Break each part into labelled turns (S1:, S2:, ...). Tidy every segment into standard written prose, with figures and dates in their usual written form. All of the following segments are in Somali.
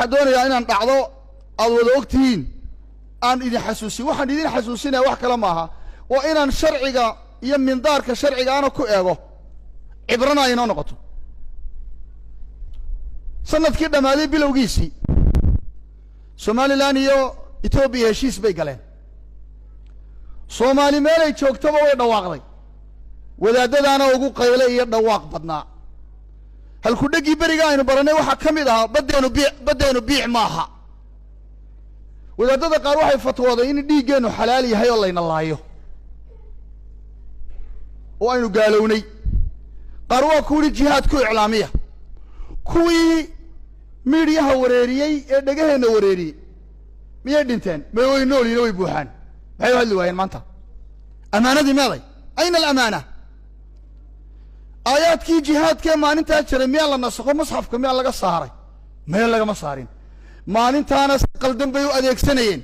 S1: waxaan doonayaa inaan dhacdo aad wada ogtihiin aan idin xasuusin waxaan idin xasuusinaya wax kale maaha waa inaan sharciga iyo mindaarka sharciga ana ku eego cibrana inoo noqoto sanadkii dhamaaday bilowgiisii Somaliland iyo Ethiopia heshiis bay galeen Soomaali meel ay joogtaba way dhawaaqday wadaadadaana ugu qaylay iyo dhawaaq badnaa halku dhagii bariga aynu baranay waxa kamid ah badeenu biic maaha wadaadada qaar waxay fatwooday in dhiigeenu xalaal yahay oo layna laayo oo aynu gaalownay qaar waa kuwii jihaad ku iclaamiya kuwii miidiyaha wareeriyay ee dhagaheena wareeriyay miyay dhinteen ma way noolina way buuxaan maxay hadli waayeen maanta amaanadii meeday ayna al-amaana aayaadkii jihaadkee maalintaa jiray miyaa la nasakho masxafka miyaa laga saaray meel lagama saarin maalintaana qaldan bay u adeegsanayeen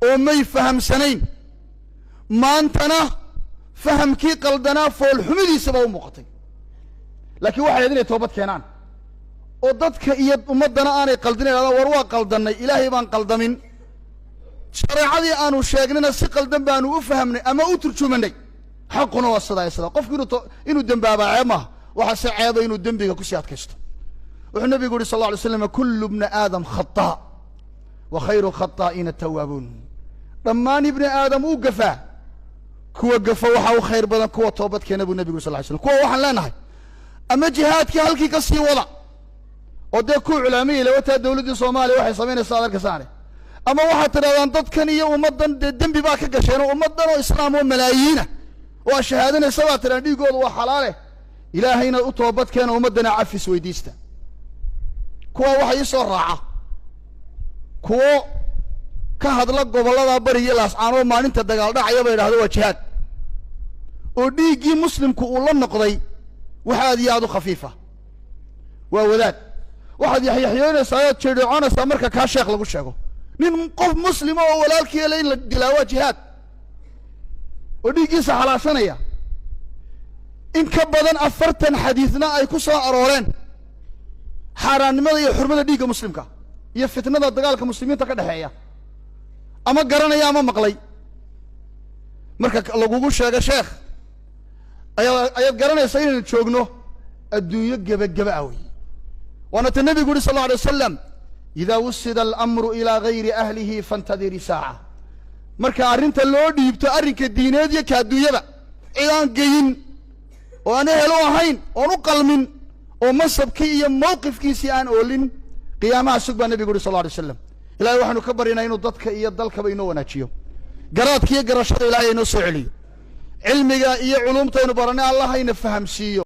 S1: oo may fahamsanayn maantana fahamkii qaldanaa fool xumidiisa baa u muuqatay laakiin waxay idin toobad keenaan oo dadka iyo ummadana aanay qaldinayn war waa qaldanay ilaahay baan qaldamin shariicadii aanu sheegnayna si qaldan baanu u fahamnay ama u turjumanay xaquna waa sida qofku inuu dambaaba ceema waxa ceeba inuu dambiga ku sii adkaysto wuxuu nabigu yiri sallallahu alayhi wasallam kullu ibn aadam khata wa khayru khata'in at-tawwabun dhammaan ibn aadam uu gafa kuwa gafa waxa uu khayr badan kuwa toobad keena buu nabigu sallallahu alayhi wasallam kuwa waxaan leenahay ama jihaadkii halkii ka sii wada oo de ku culaamay lawata dawladda Soomaaliya waxay sameynaysaa adarka saare ama waxa tiraadaan dadkan iyo ummadan dambi baa ka gasheen ummadan oo islaam oo malaayiina oo shahaadana sabaa tiraan dhigoodu waa xalaale ilaahayna u toobad keena ummadana cafis weydiista kuwa waxay soo raaca kuwa ka hadla gobolada bariga laascaan oo maalinta dagaal dhacaya bay yiraahdeen waa jihaad oo dhiigii muslimku uu la noqday waxa aad yaadu khafiifa waa wadaad waxaad yaxyaynaysaa jeedoonaysaa marka ka sheekh lagu sheego nin qof muslim oo walaalkii la in la dilaa jihaad oo dhiigiisa xalaashanaya in ka badan 40 xadiisna ay ku soo arooreen xaraannimada iyo xurmada dhiigga muslimka iyo fitnada dagaalka muslimiinta ka dhaxeeya ama garanaya ama maqlay marka lagu sheego sheekh ayad garanaysaa inaan joogno adduunyo gabagaba ah وانا النبي يقول صلى الله عليه وسلم اذا وصل الامر الى غير اهله فانتظر ساعه marka arinta loo dhiibto arinka diineed iyo ka duuyada ilaan geyin oo aan helo ahayn oo u qalmin oo masabkii iyo mowqifkiisii aan oolin qiyaamaha sugbaa nabiga sallallahu alayhi wasallam ilaahay waxaanu ka barinaa inuu dadka iyo dalkaba inoo wanaajiyo garaadkiyo garashada ilaahay inoo soo celiyo cilmiga iyo culumta inuu baranay allah ayna fahamsiiyo